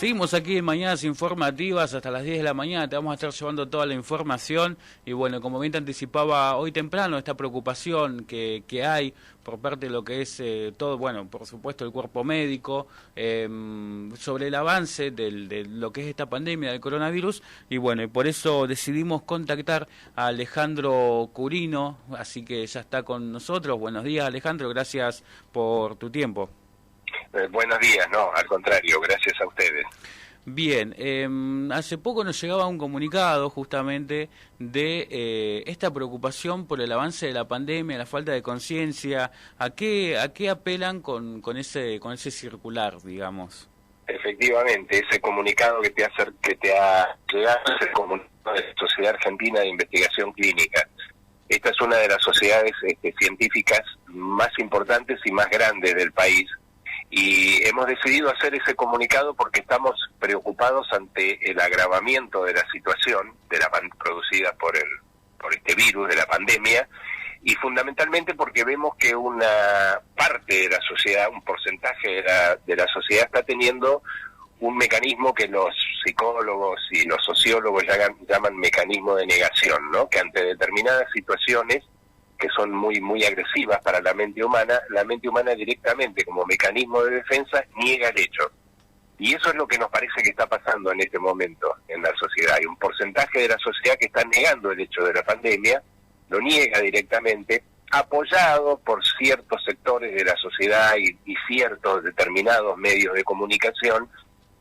Seguimos aquí en Mañanas Informativas hasta las 10 de la mañana, te vamos a estar llevando toda la información y bueno, como bien te anticipaba hoy temprano, esta preocupación que hay por parte de lo que es todo, bueno, por supuesto el cuerpo médico, sobre el avance de lo que es esta pandemia del coronavirus y bueno, y por eso decidimos contactar a Alejandro Curino, así que ya está con nosotros. Buenos días, Alejandro, gracias por tu tiempo. Buenos días, no, al contrario, gracias a ustedes. Bien, hace poco nos llegaba un comunicado justamente de esta preocupación por el avance de la pandemia, la falta de conciencia. ¿A qué apelan con ese circular, digamos? Efectivamente, ese comunicado que te ha llegado es el comunicado de la Sociedad Argentina de Investigación Clínica. Esta es una de las sociedades científicas más importantes y más grandes del país. Y hemos decidido hacer ese comunicado porque estamos preocupados ante el agravamiento de la situación producida por este virus de la pandemia y fundamentalmente porque vemos que una parte de la sociedad, un porcentaje de la sociedad está teniendo un mecanismo que los psicólogos y los sociólogos llaman mecanismo de negación, ¿no? Que ante determinadas situaciones que son muy agresivas para la mente humana directamente como mecanismo de defensa niega el hecho. Y eso es lo que nos parece que está pasando en este momento en la sociedad. Hay un porcentaje de la sociedad que está negando el hecho de la pandemia, lo niega directamente, apoyado por ciertos sectores de la sociedad y ciertos determinados medios de comunicación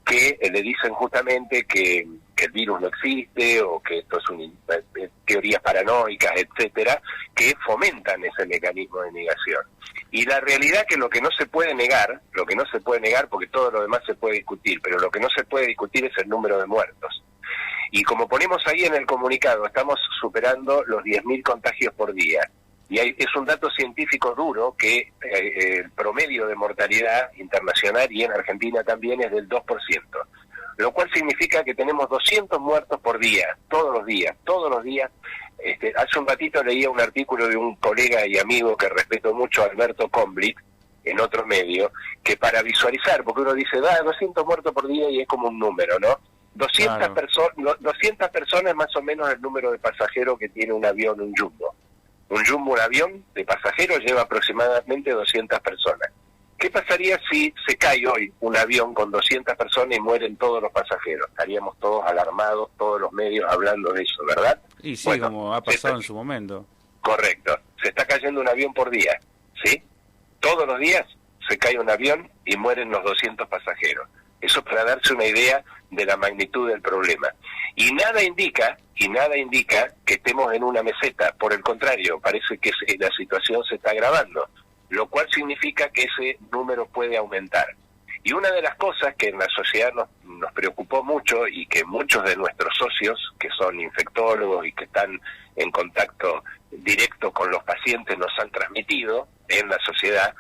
que le dicen justamente que el virus no existe o que esto es teorías paranoicas, etcétera, que fomentan ese mecanismo de negación. Y la realidad que lo que no se puede negar, porque todo lo demás se puede discutir, pero lo que no se puede discutir es el número de muertos. Y como ponemos ahí en el comunicado, estamos superando los 10.000 contagios por día. Y es un dato científico duro que el promedio de mortalidad internacional y en Argentina también es del 2%, lo cual significa que tenemos 200 muertos por día, todos los días. Hace un ratito leía un artículo de un colega y amigo que respeto mucho, Alberto Comblit, en otro medio, que para visualizar, porque uno dice, 200 muertos por día y es como un número, ¿no? 200 Claro. 200 personas más o menos el número de pasajeros que tiene un avión, un jumbo. Un avión de pasajeros lleva aproximadamente 200 personas. ¿Qué pasaría si se cae hoy un avión con 200 personas y mueren todos los pasajeros? Estaríamos todos alarmados, todos los medios hablando de eso, ¿verdad? Y sí, bueno, como ha pasado en su momento. Correcto. Se está cayendo un avión por día, ¿sí? Todos los días se cae un avión y mueren los 200 pasajeros. Eso es para darse una idea de la magnitud del problema. Y nada indica que estemos en una meseta. Por el contrario, parece que la situación se está agravando, lo cual significa que ese número puede aumentar. Y una de las cosas que en la sociedad nos preocupó mucho y que muchos de nuestros socios, que son infectólogos y que están en contacto directo con los pacientes, nos han transmitido en la sociedad,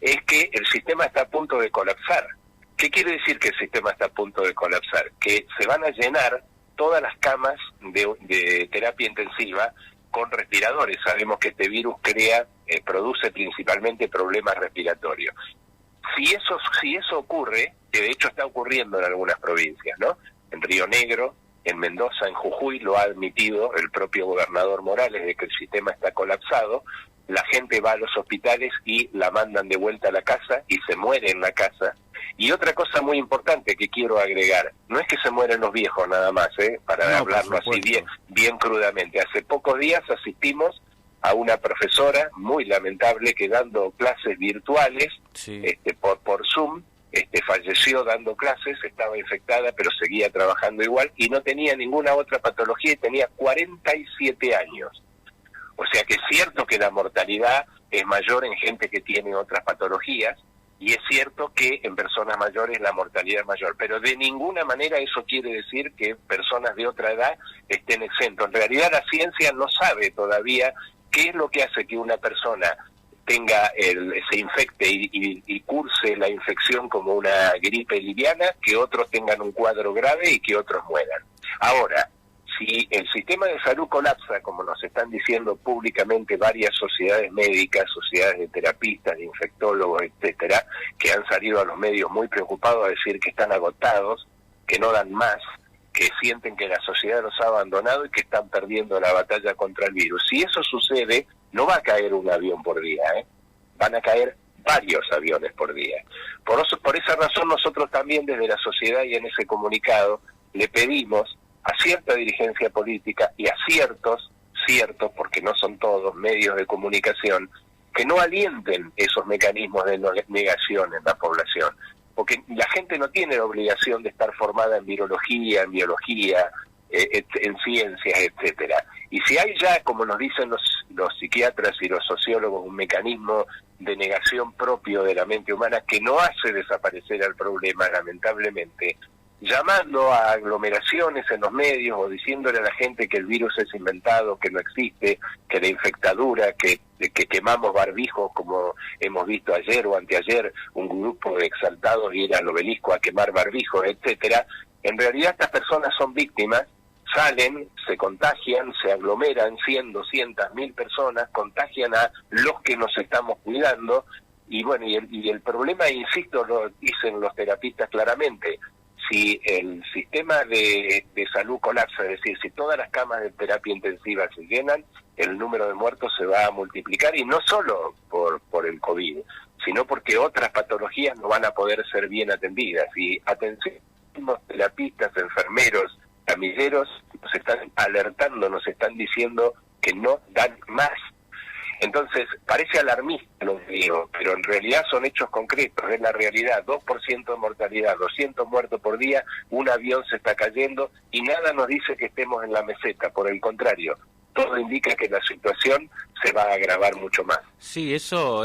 es que el sistema está a punto de colapsar. ¿Qué quiere decir que el sistema está a punto de colapsar? Que se van a llenar todas las camas de terapia intensiva con respiradores. Sabemos que este virus produce principalmente problemas respiratorios. Si eso ocurre, que de hecho está ocurriendo en algunas provincias, ¿no? En Río Negro, en Mendoza, en Jujuy, lo ha admitido el propio gobernador Morales de que el sistema está colapsado. La gente va a los hospitales y la mandan de vuelta a la casa y se muere en la casa. Y otra cosa muy importante que quiero agregar, no es que se mueren los viejos nada más, para hablarlo así bien crudamente. Hace pocos días asistimos a una profesora muy lamentable que dando clases virtuales, sí, por Zoom, falleció dando clases, estaba infectada pero seguía trabajando igual y no tenía ninguna otra patología y tenía 47 años. O sea que es cierto que la mortalidad es mayor en gente que tiene otras patologías y es cierto que en personas mayores la mortalidad es mayor, pero de ninguna manera eso quiere decir que personas de otra edad estén exentos. En realidad la ciencia no sabe todavía qué es lo que hace que una persona se infecte y curse la infección como una gripe liviana, que otros tengan un cuadro grave y que otros mueran. Ahora, si el sistema de salud colapsa, como nos están diciendo públicamente varias sociedades médicas, sociedades de terapistas, de infectólogos, etcétera, que han salido a los medios muy preocupados a decir que están agotados, que no dan más, que sienten que la sociedad los ha abandonado y que están perdiendo la batalla contra el virus. Si eso sucede, no va a caer un avión por día, van a caer varios aviones por día. Por esa razón nosotros también desde la sociedad y en ese comunicado le pedimos a cierta dirigencia política y a ciertos, porque no son todos, medios de comunicación, que no alienten esos mecanismos de negación en la población, porque la gente no tiene la obligación de estar formada en virología, en biología, en ciencias, etcétera. Y si hay ya, como nos dicen los psiquiatras y los sociólogos, un mecanismo de negación propio de la mente humana que no hace desaparecer al problema, lamentablemente, llamando a aglomeraciones en los medios o diciéndole a la gente que el virus es inventado, que no existe, que la infectadura, que quemamos barbijos como hemos visto ayer o anteayer, un grupo de exaltados ir al obelisco a quemar barbijos, etcétera. En realidad estas personas son víctimas, salen, se contagian, se aglomeran 100, 200, 1000 personas, contagian a los que nos estamos cuidando, y bueno, y el problema, insisto, lo dicen los terapistas claramente, si el sistema de salud colapsa, es decir, si todas las camas de terapia intensiva se llenan, el número de muertos se va a multiplicar, y no solo por el COVID, sino porque otras patologías no van a poder ser bien atendidas. Y atención, los terapistas, enfermeros, camilleros nos están alertando, nos están diciendo que no dan más. Entonces, parece alarmista lo que digo, pero en realidad son hechos concretos, es la realidad. 2% de mortalidad, 200 muertos por día, un avión se está cayendo y nada nos dice que estemos en la meseta, por el contrario, todo indica que la situación se va a agravar mucho más. Sí, eso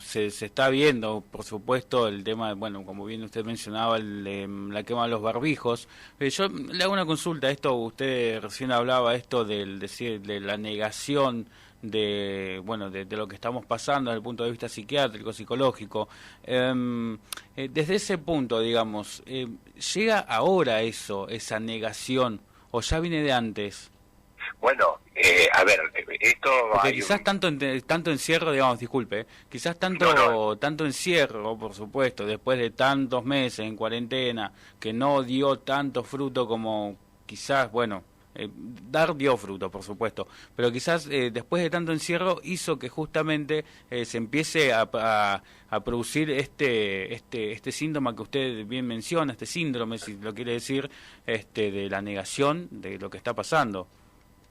se está viendo, por supuesto, el tema, bueno, como bien usted mencionaba, la quema de los barbijos. Yo le hago una consulta, usted recién hablaba de la negación de lo que estamos pasando desde el punto de vista psiquiátrico, psicológico. Desde ese punto, digamos, ¿llega ahora esa negación, o ya viene de antes? Bueno, a ver, esto... Porque quizás tanto encierro, digamos, disculpe, quizás tanto encierro, por supuesto, después de tantos meses en cuarentena, que no dio tanto fruto como quizás, dio fruto, por supuesto, pero quizás después de tanto encierro hizo que justamente se empiece a producir este síntoma que usted bien menciona, este síndrome, si lo quiere decir, de la negación de lo que está pasando.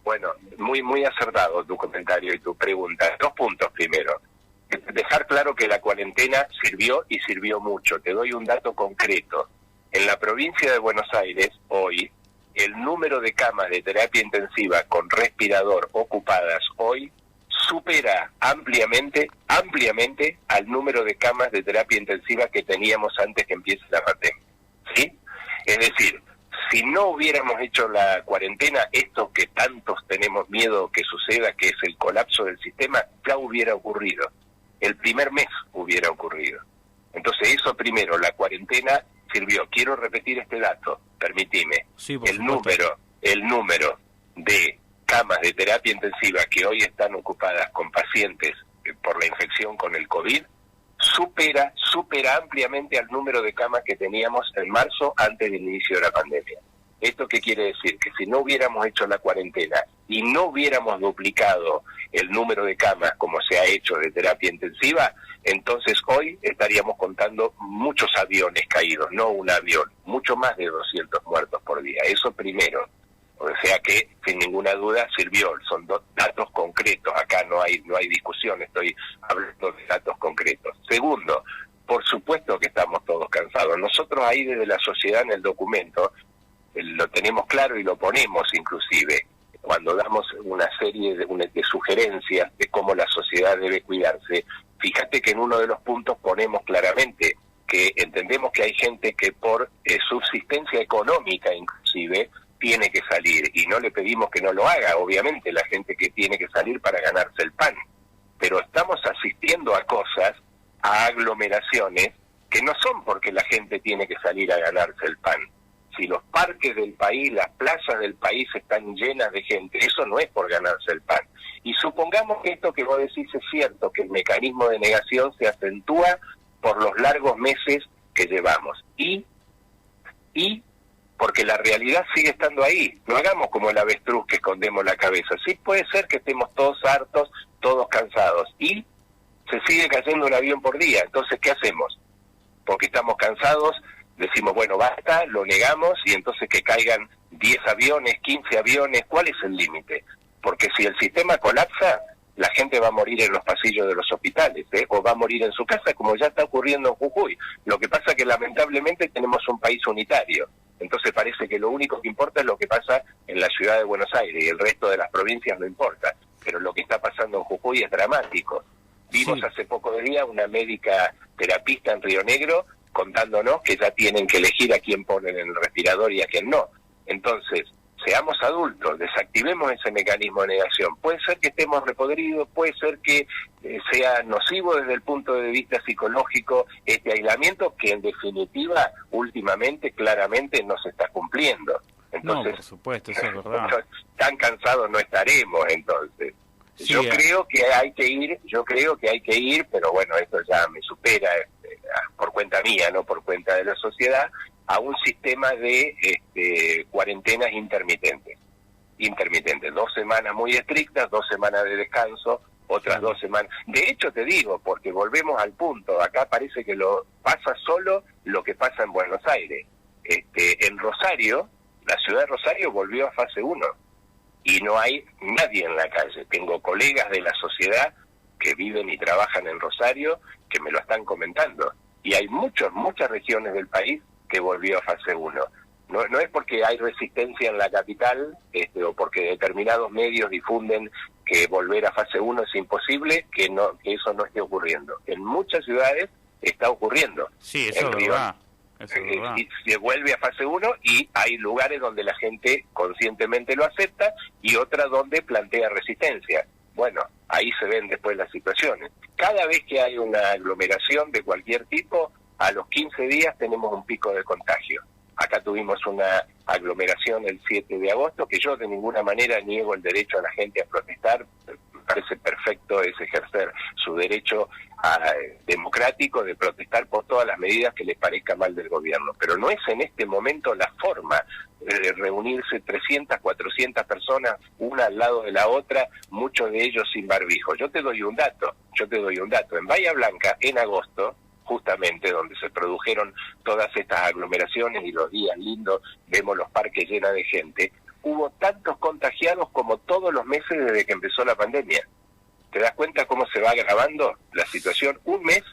Bueno, muy acertado tu comentario y tu pregunta. 2 puntos primero. Dejar claro que la cuarentena sirvió y sirvió mucho. Te doy un dato concreto. En la provincia de Buenos Aires, hoy, el número de camas de terapia intensiva con respirador ocupadas hoy supera ampliamente al número de camas de terapia intensiva que teníamos antes que empiece la pandemia. ¿Sí? Es decir, si no hubiéramos hecho la cuarentena, esto que tantos tenemos miedo que suceda, que es el colapso del sistema, ya hubiera ocurrido. El primer mes hubiera ocurrido. Entonces eso primero, la cuarentena sirvió. Quiero repetir este dato, permitime. Sí, el número de camas de terapia intensiva que hoy están ocupadas con pacientes por la infección con el COVID supera ampliamente al número de camas que teníamos en marzo antes del inicio de la pandemia. ¿Esto qué quiere decir? Que si no hubiéramos hecho la cuarentena y no hubiéramos duplicado el número de camas como se ha hecho de terapia intensiva, entonces hoy estaríamos contando muchos aviones caídos, no un avión, mucho más de 200 muertos por día. Eso primero. O sea que, sin ninguna duda, sirvió. Son datos concretos. Acá no hay discusión, estoy hablando de datos concretos. Segundo, por supuesto que estamos todos cansados. Nosotros ahí desde la sociedad en el documento lo tenemos claro y lo ponemos inclusive cuando damos una serie de sugerencias de cómo la sociedad debe cuidarse. Fíjate que en uno de los puntos ponemos claramente que entendemos que hay gente que por subsistencia económica inclusive tiene que salir, y no le pedimos que no lo haga, obviamente, la gente que tiene que salir para ganarse el pan, pero estamos asistiendo a cosas, a aglomeraciones, que no son porque la gente tiene que salir a ganarse el pan. Si los parques del país, las plazas del país están llenas de gente, eso no es por ganarse el pan. Y supongamos que esto que vos decís es cierto, que el mecanismo de negación se acentúa por los largos meses que llevamos. Y porque la realidad sigue estando ahí. No hagamos como el avestruz que escondemos la cabeza. Sí puede ser que estemos todos hartos, todos cansados, y se sigue cayendo un avión por día. Entonces, ¿qué hacemos? Porque estamos cansados, decimos, bueno, basta, lo negamos, y entonces que caigan 10 aviones, 15 aviones. ¿Cuál es el límite? Porque si el sistema colapsa, la gente va a morir en los pasillos de los hospitales, o va a morir en su casa, como ya está ocurriendo en Jujuy. Lo que pasa es que lamentablemente tenemos un país unitario. Entonces parece que lo único que importa es lo que pasa en la ciudad de Buenos Aires, y el resto de las provincias no importa. Pero lo que está pasando en Jujuy es dramático. Vimos hace poco de día una médica terapista en Río Negro contándonos que ya tienen que elegir a quién ponen en el respirador y a quién no. Entonces, seamos adultos, desactivemos ese mecanismo de negación. Puede ser que estemos repodridos, puede ser que sea nocivo desde el punto de vista psicológico este aislamiento, que en definitiva, últimamente, claramente no se está cumpliendo. Entonces, no, por supuesto, eso es verdad. Tan cansados no estaremos, entonces. Sí, yo creo que hay que ir, pero bueno, esto ya me supera por cuenta mía, no por cuenta de la sociedad, a un sistema de cuarentenas intermitentes. 2 semanas muy estrictas, 2 semanas de descanso, otras 2 semanas. De hecho, te digo, porque volvemos al punto, acá parece que lo pasa solo lo que pasa en Buenos Aires. En Rosario, la ciudad de Rosario volvió a fase 1 y no hay nadie en la calle. Tengo colegas de la sociedad que viven y trabajan en Rosario que me lo están comentando. Y hay muchas regiones del país que volvió a fase 1. No es porque hay resistencia en la capital o porque determinados medios difunden que volver a fase 1 es imposible, que eso no esté ocurriendo. En muchas ciudades está ocurriendo. Sí, eso es verdad. Y se vuelve a fase 1 y hay lugares donde la gente conscientemente lo acepta y otras donde plantea resistencia. Bueno, ahí se ven después las situaciones. Cada vez que hay una aglomeración de cualquier tipo, a los 15 días tenemos un pico de contagio. Acá tuvimos una aglomeración el 7 de agosto, que yo de ninguna manera niego el derecho a la gente a protestar. Me parece perfecto es ejercer su derecho democrático de protestar por todas las medidas que les parezca mal del gobierno. Pero no es en este momento la forma de reunirse 300, 400 personas, una al lado de la otra, muchos de ellos sin barbijo. Yo te doy un dato. En Bahía Blanca, en agosto, justamente donde se produjeron todas estas aglomeraciones y los días lindos, vemos los parques llenos de gente, hubo tantos contagiados como todos los meses desde que empezó la pandemia. ¿Te das cuenta cómo se va agravando la situación? Un mes,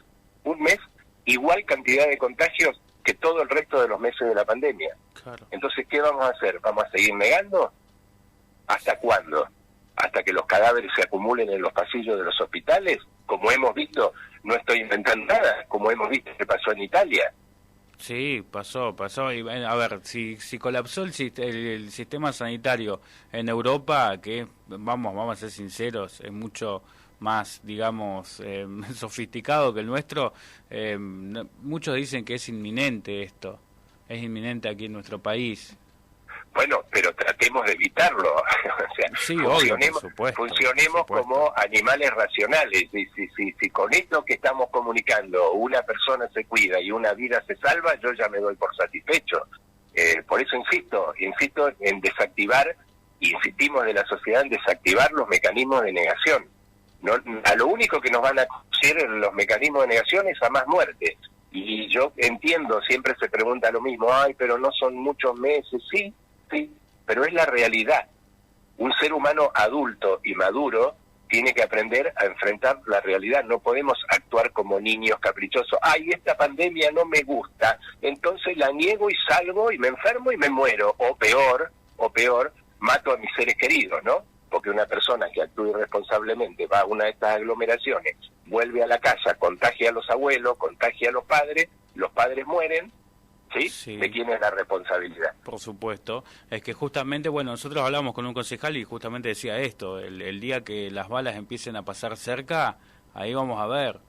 igual cantidad de contagios que todo el resto de los meses de la pandemia. Claro. Entonces, ¿qué vamos a hacer? ¿Vamos a seguir negando? ¿Hasta cuándo? ¿Hasta que los cadáveres se acumulen en los pasillos de los hospitales? Como hemos visto, no estoy inventando nada, como hemos visto que pasó en Italia. Sí, pasó. Y a ver, si colapsó el sistema sanitario en Europa, que vamos a ser sinceros, es mucho más, digamos, sofisticado que el nuestro, muchos dicen que es inminente esto, es inminente aquí en nuestro país. Bueno, pero tratemos de evitarlo. O sea, sí, funcionemos, obvio, por funcionemos como animales racionales. Si con esto que estamos comunicando una persona se cuida y una vida se salva, yo ya me doy por satisfecho. Por eso insisto en desactivar, insistimos de la sociedad en desactivar los mecanismos de negación. No, a lo único que nos van a conducir los mecanismos de negación es a más muerte. Y yo entiendo, siempre se pregunta lo mismo, pero no son muchos meses. Sí, pero es la realidad. Un ser humano adulto y maduro tiene que aprender a enfrentar la realidad. No podemos actuar como niños caprichosos. Esta pandemia no me gusta, entonces la niego y salgo y me enfermo y me muero. O peor, mato a mis seres queridos, ¿no? Porque una persona que actúa irresponsablemente va a una de estas aglomeraciones, vuelve a la casa, contagia a los abuelos, contagia a los padres mueren. ¿Sí? ¿De quién es la responsabilidad? Por supuesto. Es que justamente, nosotros hablamos con un concejal y justamente decía esto, el día que las balas empiecen a pasar cerca, ahí vamos a ver.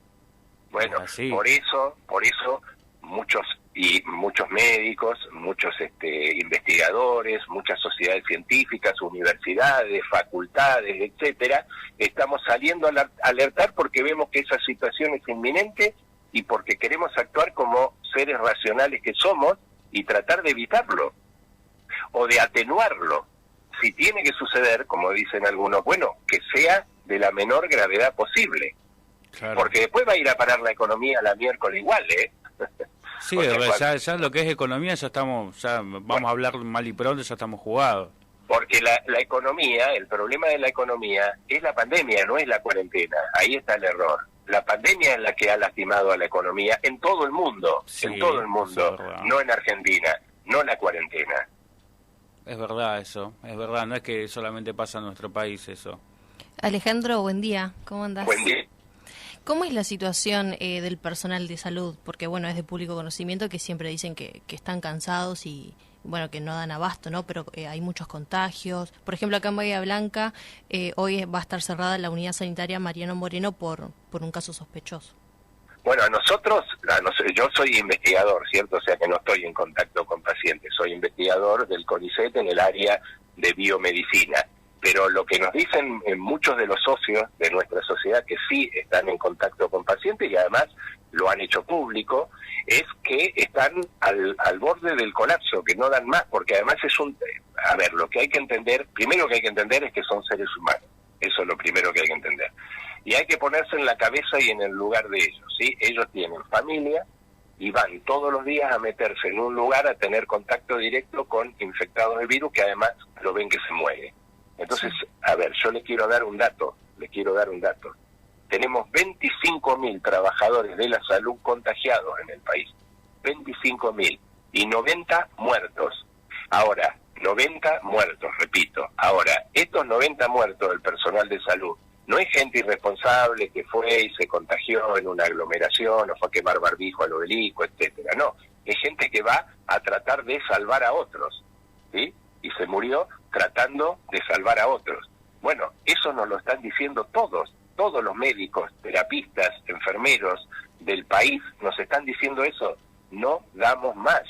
Bueno, por eso muchos médicos, muchos investigadores, muchas sociedades científicas, universidades, facultades, etcétera, estamos saliendo a alertar porque vemos que esa situación es inminente y porque queremos actuar como seres racionales que somos y tratar de evitarlo. o de atenuarlo. Si tiene que suceder, como dicen algunos, bueno, que sea de la menor gravedad posible. Claro. Porque después va a ir a parar la economía la miércoles igual, ¿eh? Sí, ya lo que es economía vamos a hablar mal y pronto, ya estamos jugados. Porque la economía, el problema de la economía es la pandemia, no es la cuarentena. Ahí está el error. La pandemia es la que ha lastimado a la economía en todo el mundo, sí, no en Argentina, no la cuarentena. Es verdad eso, es verdad, no es que solamente pasa en nuestro país eso. Alejandro, buen día, ¿cómo andás? Buen día. ¿Cómo es la situación del personal de salud? Porque bueno, es de público conocimiento que siempre dicen que están cansados y bueno, que no dan abasto, ¿no? Pero hay muchos contagios. Por ejemplo, acá en Bahía Blanca hoy va a estar cerrada la unidad sanitaria Mariano Moreno por un caso sospechoso. Bueno, yo soy investigador, ¿cierto? O sea que no estoy en contacto con pacientes, soy investigador del CONICET en el área de biomedicina. Pero lo que nos dicen muchos de los socios de nuestra sociedad que sí están en contacto con pacientes y además lo han hecho público, es que están al borde del colapso, que no dan más, porque además lo que hay que entender, primero que hay que entender es que son seres humanos, eso es lo primero que hay que entender. Y hay que ponerse en la cabeza y en el lugar de ellos, ¿sí? Ellos tienen familia y van todos los días a meterse en un lugar a tener contacto directo con infectados del virus que además lo ven que se muere. Entonces, yo les quiero dar un dato. Tenemos 25.000 trabajadores de la salud contagiados en el país. 25.000 y 90 muertos. Ahora, 90 muertos, repito. Ahora, estos 90 muertos del personal de salud no es gente irresponsable que fue y se contagió en una aglomeración o fue a quemar barbijo al obelisco, etcétera. No, es gente que va a tratar de salvar a otros, ¿sí? Y se murió tratando de salvar a otros. Bueno, eso nos lo están diciendo todos los médicos, terapistas, enfermeros del país, nos están diciendo eso. No damos más,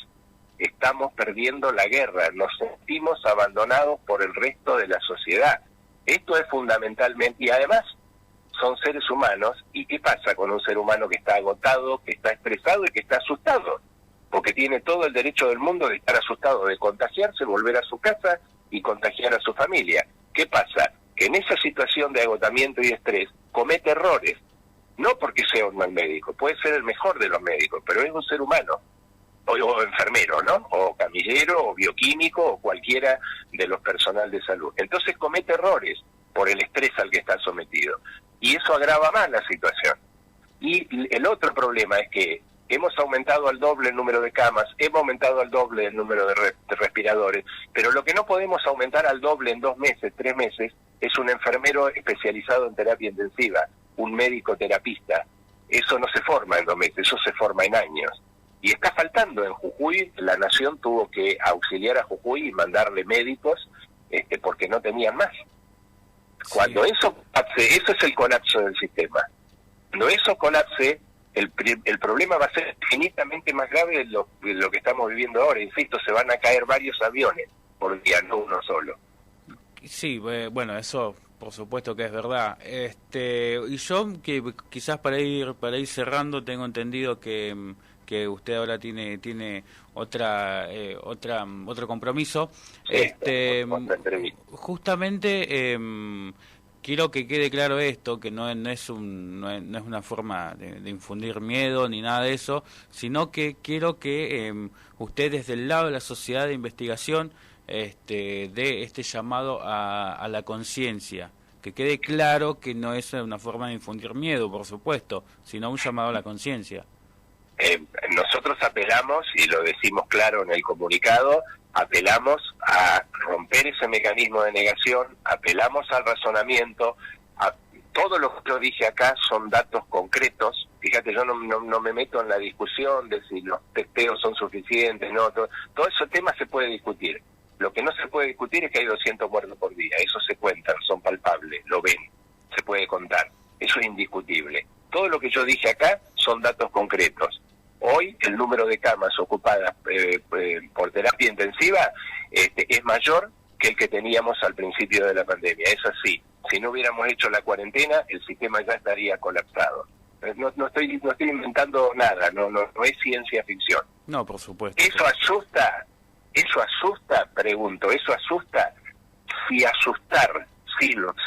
estamos perdiendo la guerra, nos sentimos abandonados por el resto de la sociedad. Esto es fundamentalmente, y además son seres humanos, ¿y qué pasa con un ser humano que está agotado, que está estresado y que está asustado? Porque tiene todo el derecho del mundo de estar asustado, de contagiarse, volver a su casa y contagiar a su familia. ¿Qué pasa? Que en esa situación de agotamiento y estrés comete errores, no porque sea un mal médico, puede ser el mejor de los médicos, pero es un ser humano, o enfermero, ¿no? O camillero, o bioquímico, o cualquiera de los personal de salud. Entonces comete errores por el estrés al que está sometido, y eso agrava más la situación. Y el otro problema es que hemos aumentado al doble el número de camas, hemos aumentado al doble el número de respiradores, pero lo que no podemos aumentar al doble en 2 meses, 3 meses, es un enfermero especializado en terapia intensiva, un médico terapista. Eso no se forma en 2 meses, eso se forma en años. Y está faltando en Jujuy, la Nación tuvo que auxiliar a Jujuy y mandarle médicos porque no tenían más. Cuando eso es el colapso del sistema. Cuando eso colapse, el problema va a ser infinitamente más grave de lo que estamos viviendo ahora. Insisto, se van a caer varios aviones por día, no uno solo. Sí, bueno, eso por supuesto que es verdad. Y yo, que quizás para ir cerrando, tengo entendido que usted ahora tiene otro compromiso. Justamente quiero que quede claro esto, que no es una forma de infundir miedo ni nada de eso, sino que quiero que usted desde el lado de la sociedad de investigación dé este llamado a la conciencia, que quede claro que no es una forma de infundir miedo, por supuesto, sino un llamado a la conciencia. Nosotros apelamos, y lo decimos claro en el comunicado, apelamos a romper ese mecanismo de negación, apelamos al razonamiento, a todo lo que yo dije acá son datos concretos. Fíjate, yo no me meto en la discusión de si los testeos son suficientes, no, todo ese tema se puede discutir. Lo que no se puede discutir es que hay 200 muertos por día, eso se cuentan, son palpables, lo ven, se puede contar, eso es indiscutible. Todo lo que yo dije acá son datos concretos. Hoy el número de camas ocupadas por terapia intensiva es mayor que el que teníamos al principio de la pandemia. Es así. Si no hubiéramos hecho la cuarentena, el sistema ya estaría colapsado. No estoy inventando nada, no es ciencia ficción. No, por supuesto. ¿Eso asusta? ¿Eso asusta? Pregunto, ¿eso asusta? Si asustar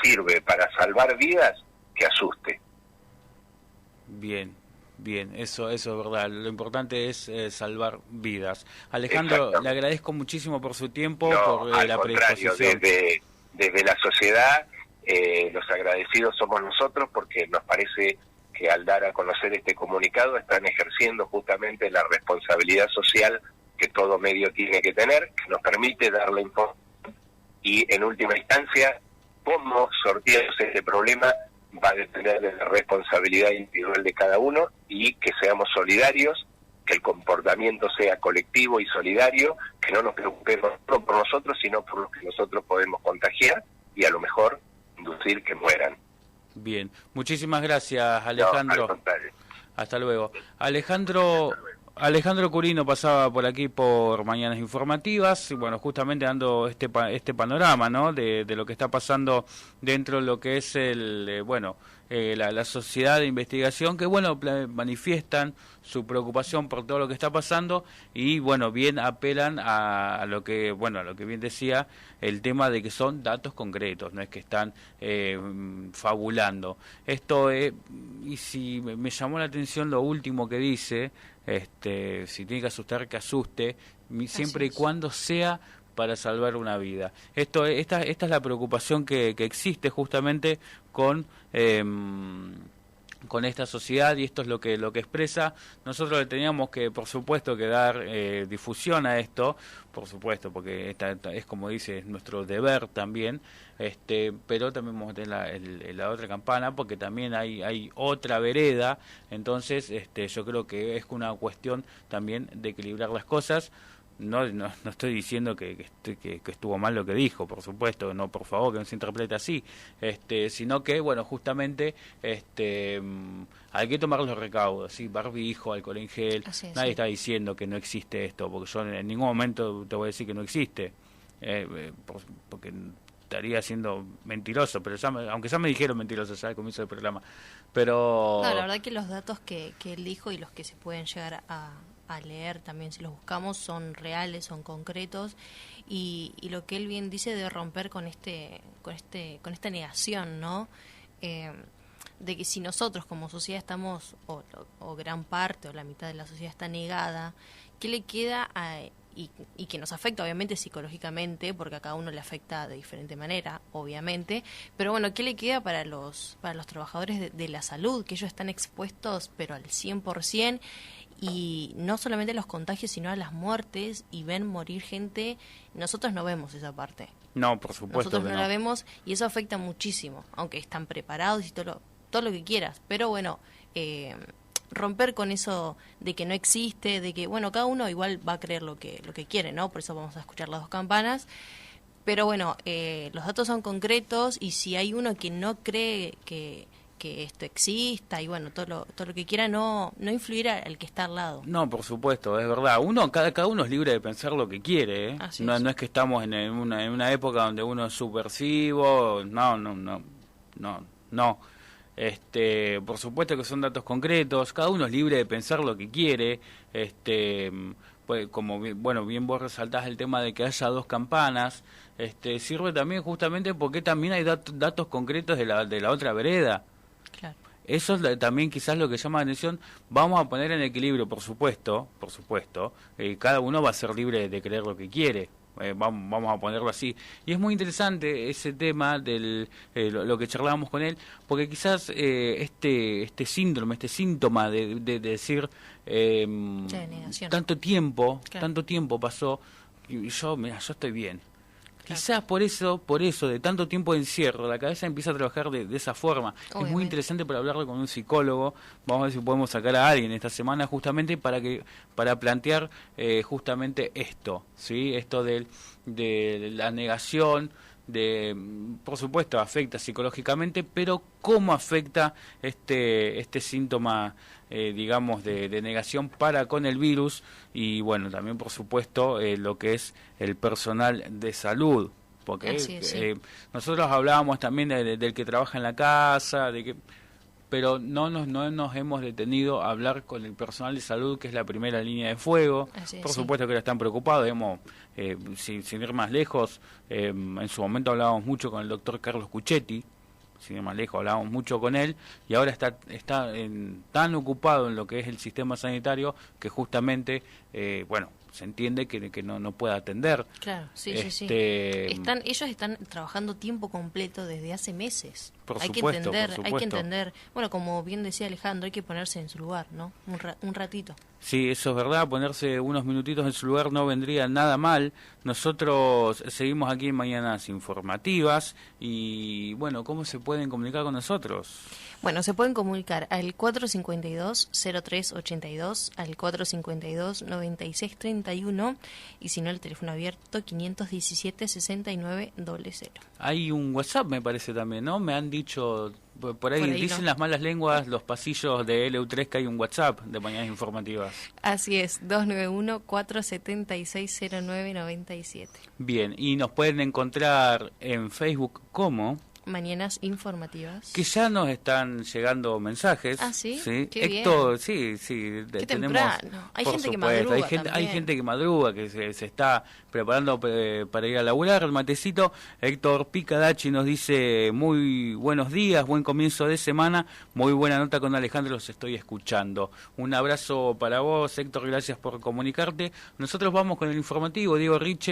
sirve para salvar vidas, que asuste. Bien, bien, eso es verdad. Lo importante es salvar vidas. Alejandro, le agradezco muchísimo por su tiempo, por la predisposición. Desde la sociedad, los agradecidos somos nosotros, porque nos parece que al dar a conocer este comunicado están ejerciendo justamente la responsabilidad social que todo medio tiene que tener, que nos permite darle información y en última instancia cómo sorteamos este problema va a depender de la responsabilidad individual de cada uno, y que seamos solidarios, que el comportamiento sea colectivo y solidario, que no nos preocupemos no por nosotros, sino por los que nosotros podemos contagiar y a lo mejor inducir que mueran. Bien, muchísimas gracias, Alejandro. No, al contrario. Hasta luego. Alejandro Curino pasaba por aquí por Mañanas Informativas, y bueno, justamente dando este panorama, ¿no?, de lo que está pasando dentro de lo que es la sociedad de investigación, que bueno, manifiestan su preocupación por todo lo que está pasando y bueno, bien apelan a lo que bien decía, el tema de que son datos concretos, no es que están fabulando. Esto y si me llamó la atención lo último que dice, si tiene que asustar, que asuste, siempre y cuando sea para salvar una vida. Esta es la preocupación que existe justamente con esta sociedad, y esto es lo que expresa. Nosotros le teníamos que, por supuesto, que dar difusión a esto, por supuesto, porque esta es, como dice, es nuestro deber también, pero también vamos a tener la otra campana, porque también hay otra vereda. Entonces yo creo que es una cuestión también de equilibrar las cosas. No estoy diciendo que estuvo mal lo que dijo, por supuesto, no, por favor, que no se interprete así, sino que, bueno, justamente hay que tomar los recaudos, ¿sí? Barbijo, alcohol en gel, nadie está diciendo que no existe esto, porque yo en ningún momento te voy a decir que no existe, porque estaría siendo mentiroso, pero aunque ya me dijeron mentiroso ya al comienzo del programa, pero... No, la verdad que los datos que él dijo y los que se pueden llegar a leer también, si los buscamos, son reales, son concretos, y lo que él bien dice de romper con esta negación, ¿no? De que si nosotros como sociedad estamos, o gran parte o la mitad de la sociedad está negada, ¿qué le queda y que nos afecta obviamente psicológicamente, porque a cada uno le afecta de diferente manera, obviamente, pero bueno, ¿qué le queda para los trabajadores de la salud, que ellos están expuestos pero al 100%, y no solamente a los contagios, sino a las muertes, y ven morir gente? Nosotros no vemos esa parte. No, por supuesto. Nosotros no la vemos, y eso afecta muchísimo, aunque están preparados y todo lo que quieras, pero bueno, romper con eso de que no existe, de que, bueno, cada uno igual va a creer lo que quiere, ¿no? Por eso vamos a escuchar las dos campanas. Pero bueno, los datos son concretos, y si hay uno que no cree que esto exista, y bueno, todo lo que quiera, no influir al que está al lado. No, por supuesto, es verdad. Cada uno es libre de pensar lo que quiere, ¿eh? No es que estamos en una época donde uno es subversivo, no. Por supuesto que son datos concretos, cada uno es libre de pensar lo que quiere, pues como bien vos resaltás el tema de que haya dos campanas, sirve también justamente porque también hay datos concretos de la otra vereda. Claro. Eso es también quizás lo que llama la atención. Vamos a poner en equilibrio, por supuesto, cada uno va a ser libre de creer lo que quiere. Vamos a ponerlo así, y es muy interesante ese tema lo que charlábamos con él, porque quizás este síntoma de decir tanto tiempo pasó, y yo estoy bien. Claro. Quizás por eso de tanto tiempo de encierro, la cabeza empieza a trabajar de esa forma. Obviamente. Es muy interesante para hablarlo con un psicólogo. Vamos a ver si podemos sacar a alguien esta semana justamente para plantear justamente esto, ¿sí? Esto de la negación, por supuesto afecta psicológicamente, pero cómo afecta este síntoma, digamos, de negación para con el virus, y bueno, también por supuesto lo que es el personal de salud, porque nosotros hablábamos también del que trabaja en la casa, de que pero no nos hemos detenido a hablar con el personal de salud, que es la primera línea de fuego. Por supuesto que ahora están preocupados, digamos, sin ir más lejos, en su momento hablábamos mucho con el doctor Carlos Cuchetti, sin ir más lejos, hablábamos mucho con él, y ahora está tan ocupado en lo que es el sistema sanitario que justamente, bueno, se entiende que no puede atender. Claro, sí. Ellos están trabajando tiempo completo desde hace meses. Hay que entender, bueno, como bien decía Alejandro, hay que ponerse en su lugar, ¿no? Un ratito. Sí, eso es verdad, ponerse unos minutitos en su lugar no vendría nada mal. Nosotros seguimos aquí en Mañanas Informativas y, bueno, ¿cómo se pueden comunicar con nosotros? Bueno, se pueden comunicar al 452-0382, al 452-9631 y si no, el teléfono abierto 517-6900. Hay un WhatsApp, me parece también, ¿no? Me han dicho, por ahí dicen las malas lenguas, los pasillos de LU3 que hay un WhatsApp de Mañanas Informativas. Así es, 291-476-0997. Bien, y nos pueden encontrar en Facebook como Mañanas Informativas. Que ya nos están llegando mensajes. ¿Ah, sí? Sí. Qué Héctor, bien. sí. Qué temprano. Hay gente que madruga hay gente que madruga, que se está preparando para ir a laburar. El matecito. Héctor Picadachi nos dice: muy buenos días, buen comienzo de semana, muy buena nota con Alejandro, los estoy escuchando. Un abrazo para vos, Héctor, gracias por comunicarte. Nosotros vamos con el informativo, Diego Riche.